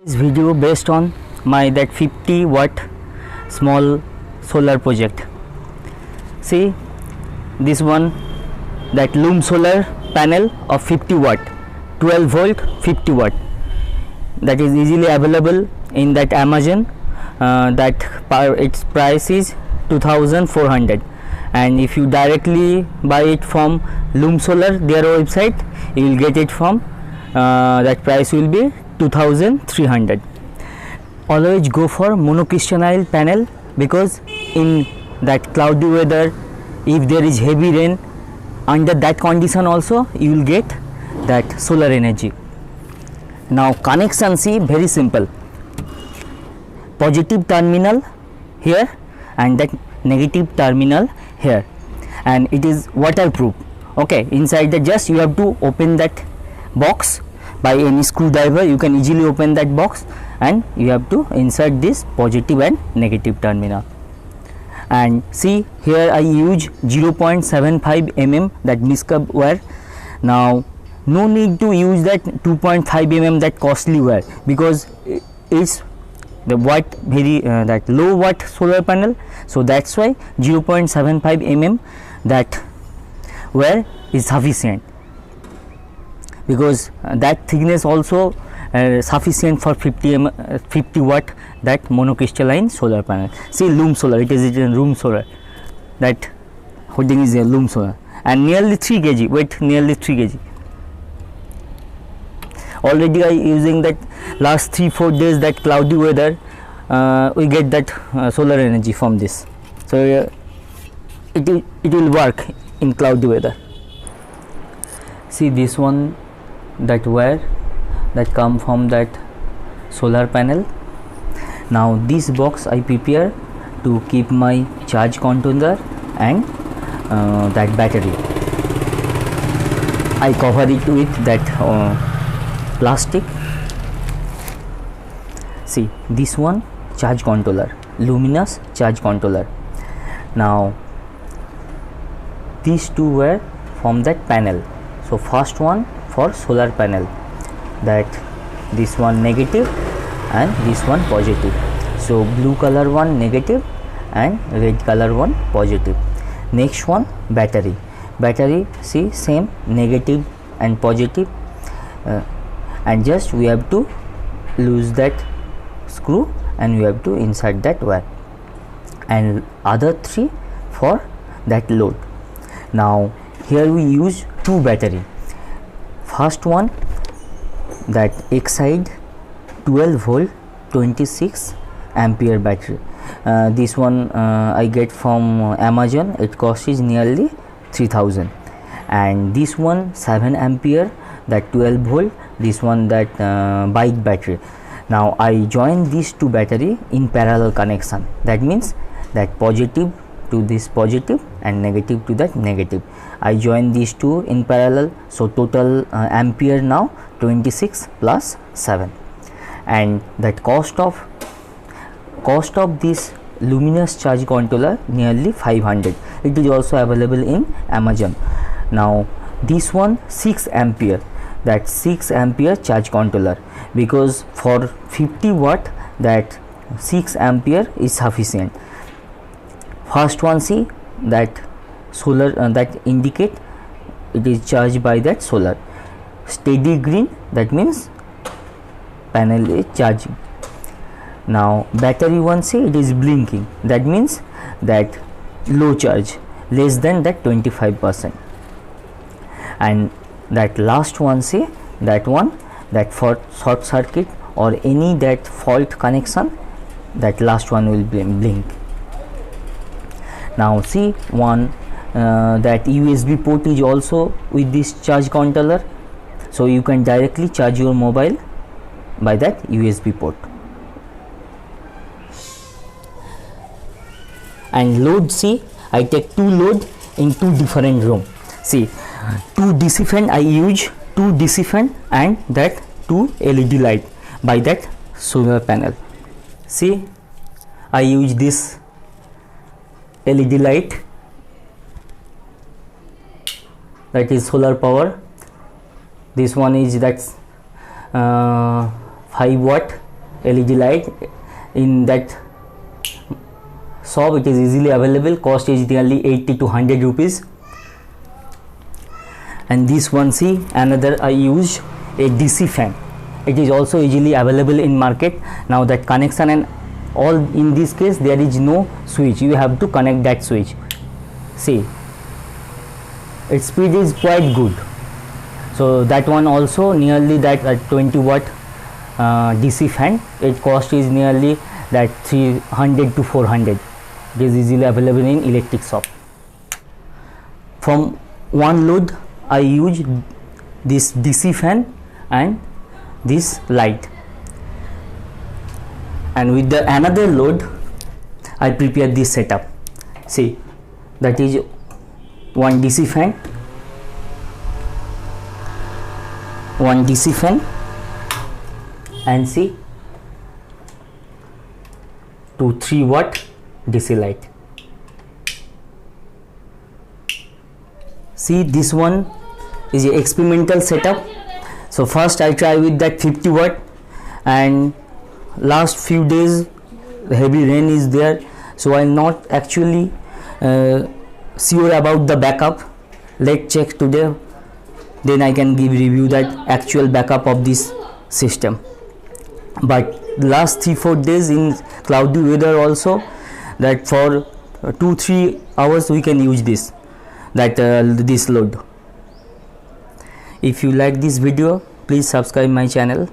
This video based on my that 50-watt small solar project. See this one, that Loom solar panel of 50 watt, 12 volt 50 watt, that is easily available in that Amazon. Its price is 2400, and if you directly buy it from Loom solar their website, you will get it from that price will be 2300. Always go for monocrystalline panel, because in that cloudy weather, if there is heavy rain, under that condition also you will get that solar energy. Now connection, see, very simple. Positive terminal here and that negative terminal here, and it is waterproof. Okay, inside the, just you have to open that box by any screwdriver. You can easily open that box, and you have to insert this positive and negative terminal. And see, here I use 0.75 mm that Miskab wire. Now no need to use that 2.5 mm that costly wire, because it's the watt very that low watt solar panel, so that's why 0.75 mm that wire is sufficient, because that thickness also sufficient for 50 watt that monocrystalline solar panel. See, Loom solar, it is a Loom solar, that holding is a Loom solar, and nearly 3 kg weight, nearly 3 kg. Already I using that last 3-4 days that cloudy weather, we get that solar energy from this, so it will work in cloudy weather. See this one, that wire that come from that solar panel. Now this box I prepare to keep my charge controller and that battery. I cover it with that plastic. See this one, charge controller, luminous charge controller. Now these two were from that panel. So first one for solar panel, that this one negative and this one positive. So blue color one negative and red color one positive. Next one, battery. Battery, see, same, negative and positive, and just we have to lose that screw and we have to insert that wire, and other 3 for that load. Now here we use 2 battery. First one, that Exide 12 volt 26 ampere battery. This one I get from Amazon. It cost is nearly 3000. And this one 7 ampere, that 12 volt, this one that bike battery. Now I join these 2 battery in parallel connection. That means that positive to this positive and negative to that negative. I join these 2 in parallel, so total ampere now 26 plus 7. And that cost of this luminous charge controller nearly 500. It is also available in Amazon. Now this one 6 ampere, that 6 ampere charge controller, because for 50 watt that 6 ampere is sufficient. First one, see, that solar that indicate it is charged by that solar. Steady green, that means panel is charging. Now battery one, see, it is blinking, that means that low charge, less than that 25%. And that last one, see, that one, that for short circuit or any that fault connection, that last one will blink. Now see, one that USB port is also with this charge controller, so you can directly charge your mobile by that USB port. And load, see, I take 2 load in 2 different room. See, 2 DC fan I use, 2 DC fan and that 2 LED light by that solar panel. See, I use this LED light, that is solar power. This one is that 5 watt LED light in that shop. It is easily available, cost is nearly 80 to 100 rupees. And this one, see, another I used a DC fan. It is also easily available in market. Now that connection and all, in this case there is no switch, you have to connect that switch. See, its speed is quite good. So that one also nearly that 20 watt DC fan, its cost is nearly that 300 to 400. It is easily available in electric shop. From one load I use this DC fan and this light, and with the another load I prepare this setup. See, that is one DC fan, and see 2 3 watt DC light. See, this one is a experimental setup. So first I try with that 50 watt, and last few days the heavy rain is there, so I'm not actually sure about the backup. Let's check today, then I can give review that actual backup of this system. But last 3-4 days in cloudy weather also, that for 2-3 hours we can use this this load. If you like this video, please subscribe my channel.